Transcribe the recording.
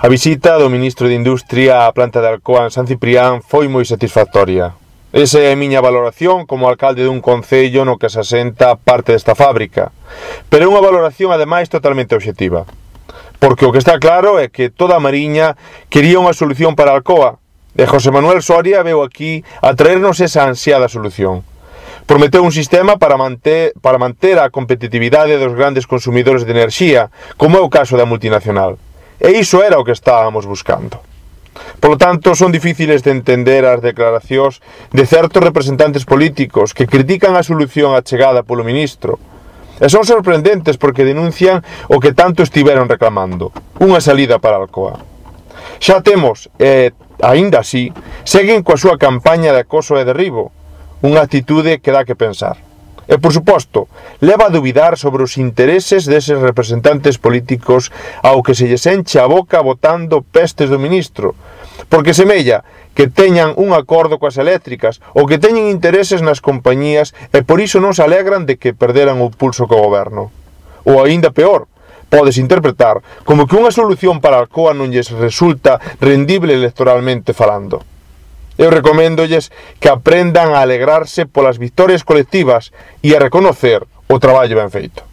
A visita do ministro de Industria á planta de Alcoa en San Ciprián foi moi satisfactoria. Esa é a miña valoración como alcalde dun concello no que se asenta parte desta fábrica, pero é unha valoración ademais totalmente obxectiva. Porque o que está claro é que toda a Mariña quería unha solución para Alcoa, e José Manuel Soria veu aquí a traernos esa ansiada solución. Prometeu un sistema para manter a competitividade dos grandes consumidores de enerxía, como é o caso da multinacional. E iso era o que estábamos buscando. Por lo tanto, son difíciles de entender as declaracións de certos representantes políticos que critican a solución achegada polo ministro. E son sorprendentes porque denuncian o que tanto estiveron reclamando, unha salida para Alcoa. Xa temos, e aínda así, seguen coa súa campaña de acoso e derribo, unha actitude que dá que pensar. E, por suposto, leva a dubidar sobre os intereses deses representantes políticos ao que se lles enche a boca botando pestes do ministro, porque semella que teñan un acordo coas eléctricas ou que teñen intereses nas compañías e por iso non se alegran de que perderan o pulso co goberno. Ou aínda peor, podes interpretar como que unha solución para Alcoa non lles resulta rendible electoralmente falando. Eu recoméndolles que aprendan a alegrarse polas vitorias colectivas e a reconocer o traballo ben feito.